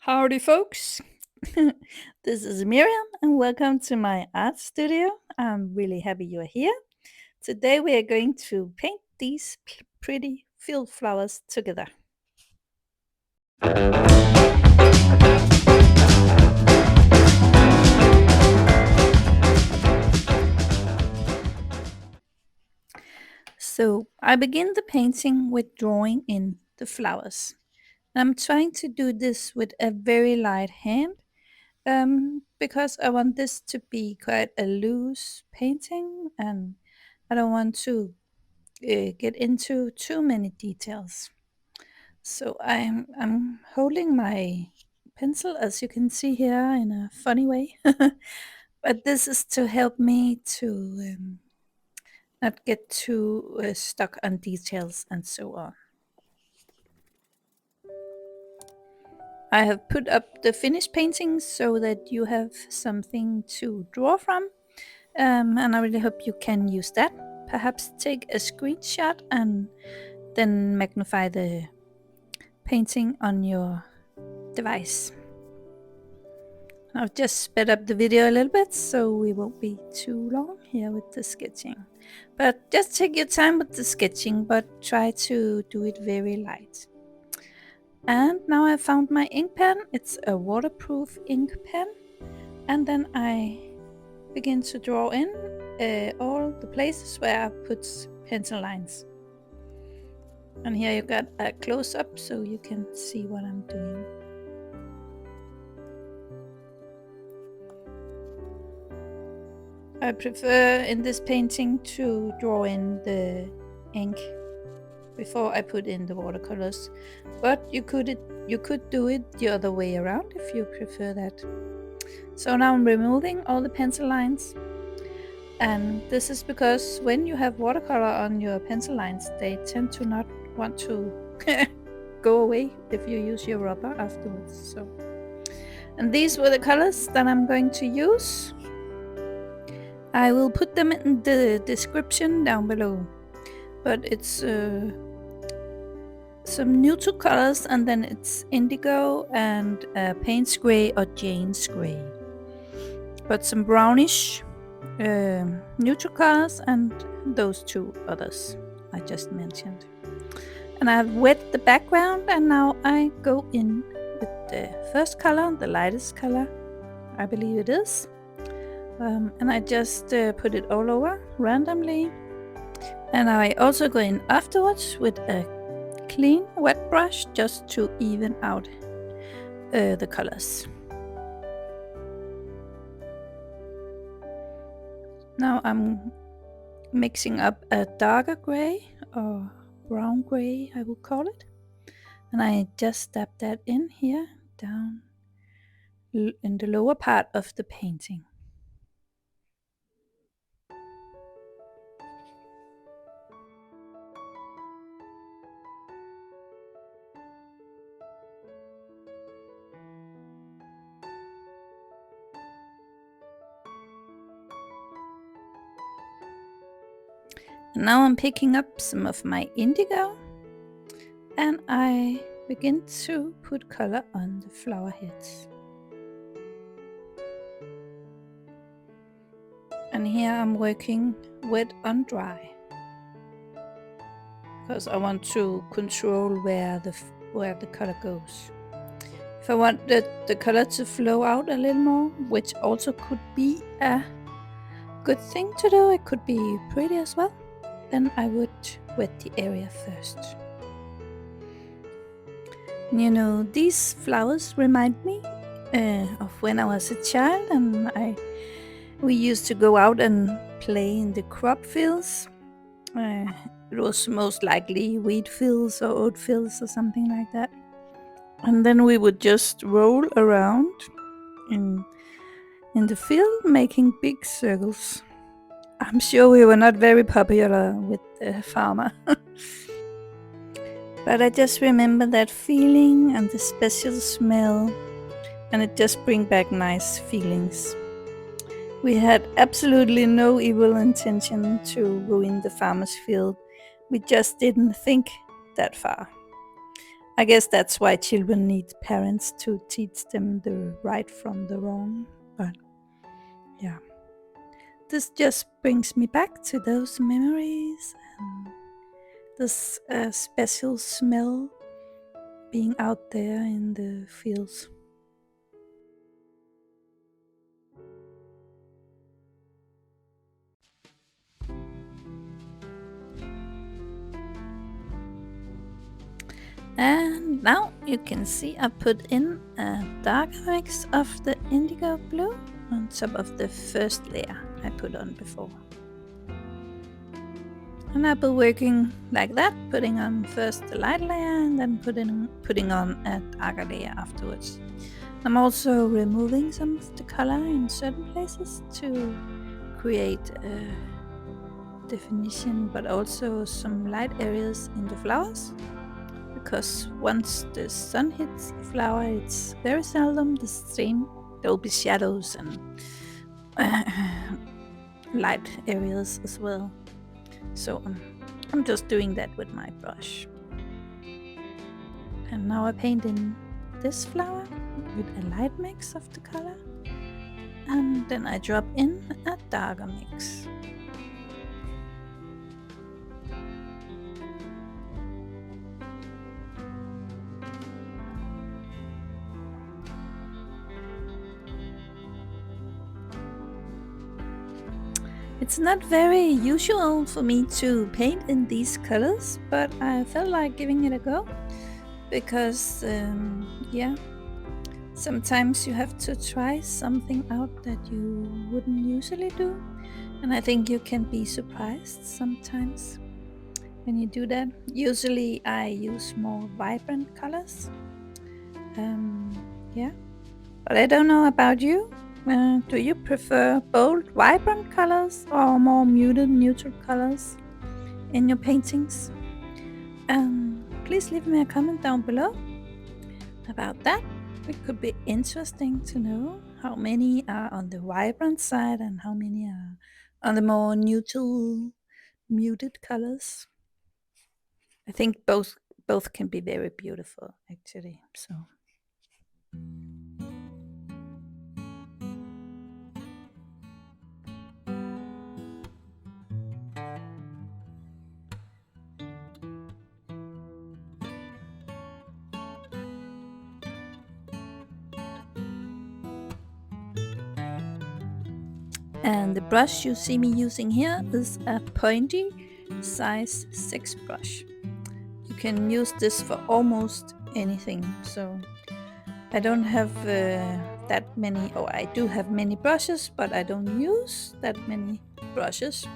Howdy, folks. This is Miriam, and welcome to my art studio. I'm really happy you're here. Today, we are going to paint these pretty field flowers together. So, I begin the painting with drawing in the flowers. I'm trying to do this with a very light hand because I want this to be quite a loose painting and I don't want to get into too many details. So I'm holding my pencil, as you can see here, in a funny way. But this is to help me to not get too stuck on details and so on. I have put up the finished paintings so that you have something to draw from, and I really hope you can use that. Perhaps take a screenshot and then magnify the painting on your device. I've just sped up the video a little bit so we won't be too long here with the sketching. But just take your time with the sketching, but try to do it very light. And now I found my ink pen. It's a waterproof ink pen. And then I begin to draw in all the places where I put pencil lines. And here you got a close-up so you can see what I'm doing. I prefer in this painting to draw in the ink before I put in the watercolors, but you could do it the other way around if you prefer that. So now I'm removing all the pencil lines, and this is because when you have watercolor on your pencil lines, they tend to not want to go away if you use your rubber afterwards. So, and these were the colors that I'm going to use. I will put them in the description down below, but it's some neutral colors, and then it's Indigo and Payne's Gray or Jane's Gray, but some brownish neutral colors and those two others I just mentioned. And I've wet the background, and now I go in with the first color, the lightest color, I believe it is. And I just put it all over randomly. And I also go in afterwards with a clean wet brush just to even out the colors. Now I'm mixing up a darker gray or brown gray, I would call it. And I just dab that in here down in the lower part of the painting. And now I'm picking up some of my indigo, and I begin to put color on the flower heads. And here I'm working wet on dry, because I want to control where the color goes. If I want the color to flow out a little more, which also could be a good thing to do, it could be pretty as well, then I would wet the area first. You know, these flowers remind me of when I was a child, and we used to go out and play in the crop fields. It was most likely wheat fields or oat fields or something like that. And then we would just roll around in the field making big circles. I'm sure we were not very popular with the farmer. But I just remember that feeling and the special smell, and it just brings back nice feelings. We had absolutely no evil intention to ruin the farmer's field. We just didn't think that far. I guess that's why children need parents to teach them the right from the wrong. But yeah, this just brings me back to those memories and this special smell being out there in the fields. And now you can see I put in a dark mix of the indigo blue on top of the first layer I put on before. And I've been working like that, putting on first the light layer and then putting on a darker layer afterwards. I'm also removing some of the color in certain places to create a definition, but also some light areas in the flowers. Because once the sun hits the flower, it's very seldom the same. There will be shadows and light areas as well. So I'm just doing that with my brush. And now I paint in this flower with a light mix of the color. And then I drop in a darker mix. It's not very usual for me to paint in these colors, but I felt like giving it a go because, yeah, sometimes you have to try something out that you wouldn't usually do, and I think you can be surprised sometimes when you do that. Usually I use more vibrant colors, yeah, but I don't know about you. Do you prefer bold, vibrant colors or more muted, neutral colors in your paintings? Please leave me a comment down below about that. It could be interesting to know how many are on the vibrant side and how many are on the more neutral, muted colors. I think both can be very beautiful, actually. So. And the brush you see me using here is a pointy size 6 brush. You can use this for almost anything. So I don't have that many, or I do have many brushes, but I don't use that many brushes.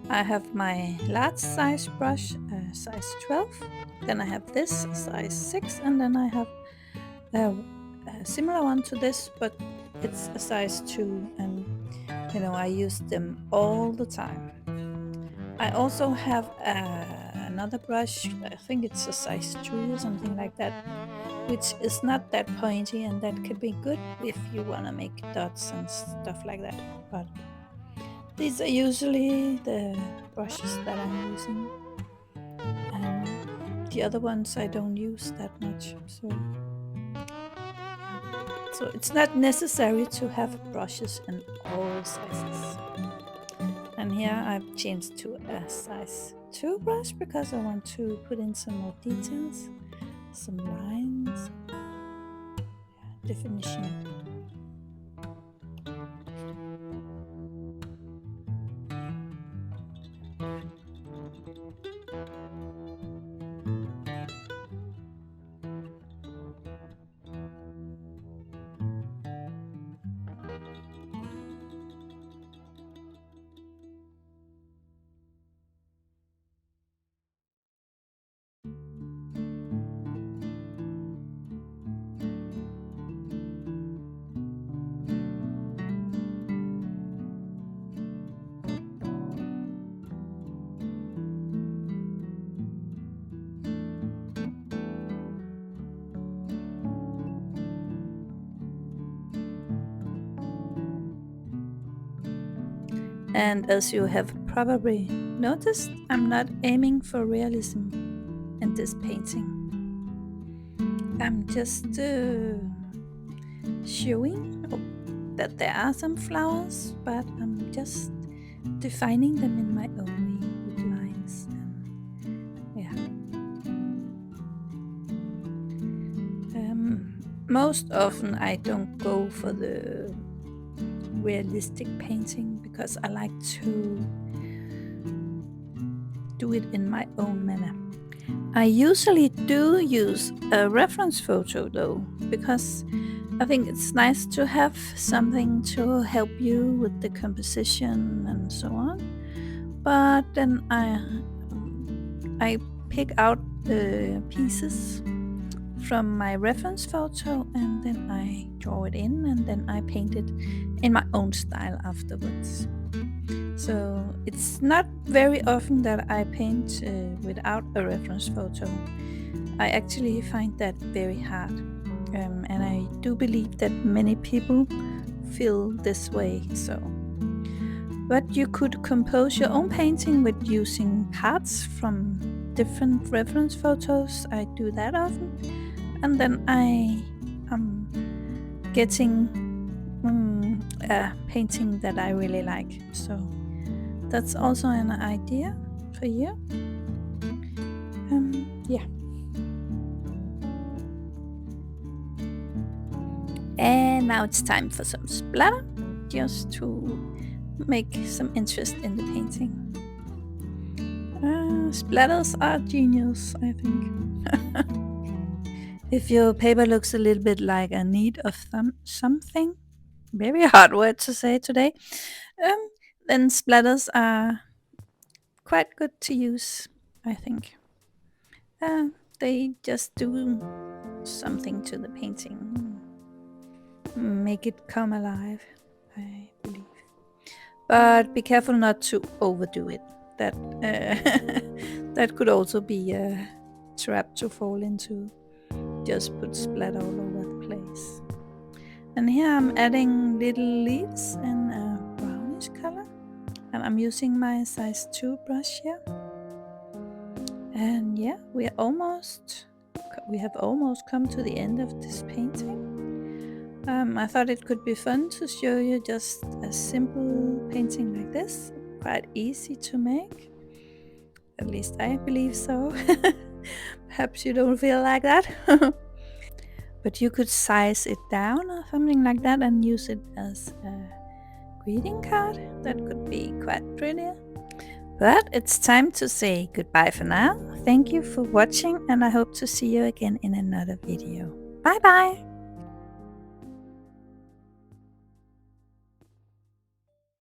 I have my large size brush, size 12. Then I have this, size 6, and then I have a similar one to this, but it's a size 2, and I use them all the time. I also have another brush, I think it's a size 3 or something like that, which is not that pointy, and that could be good if you want to make dots and stuff like that. But these are usually the brushes that I'm using, and the other ones I don't use that much. So it's not necessary to have brushes in all sizes. And here I've changed to a size 2 brush because I want to put in some more details, some lines, definition. And as you have probably noticed, I'm not aiming for realism in this painting. I'm just showing that there are some flowers, but I'm just defining them in my own way with lines. And yeah. Most often I don't go for the realistic painting because I like to do it in my own manner. I usually do use a reference photo though, because I think it's nice to have something to help you with the composition and so on. But then I pick out the pieces from my reference photo and then I draw it in and then I paint it in my own style afterwards. So it's not very often that I paint without a reference photo. I actually find that very hard. And I do believe that many people feel this way. But you could compose your own painting with using parts from different reference photos. I do that often. And then I am getting a painting that I really like. So that's also an idea for you. Yeah. And now it's time for some splatter, just to make some interest in the painting. Splatters are genius, I think. If your paper looks a little bit like a need of something, very hard word to say today, then splatters are quite good to use, I think. They just do something to the painting, make it come alive, I believe. But be careful not to overdo it. That that could also be a trap to fall into. Just put splatter all over the place. And here I'm adding little leaves in a brownish color. And I'm using my size 2 brush here. And yeah, we have almost come to the end of this painting. I thought it could be fun to show you just a simple painting like this, quite easy to make. At least I believe so. Perhaps you don't feel like that. But you could size it down or something like that and use it as a greeting card. That could be quite pretty. But it's time to say goodbye for now. Thank you for watching and I hope to see you again in another video. Bye bye!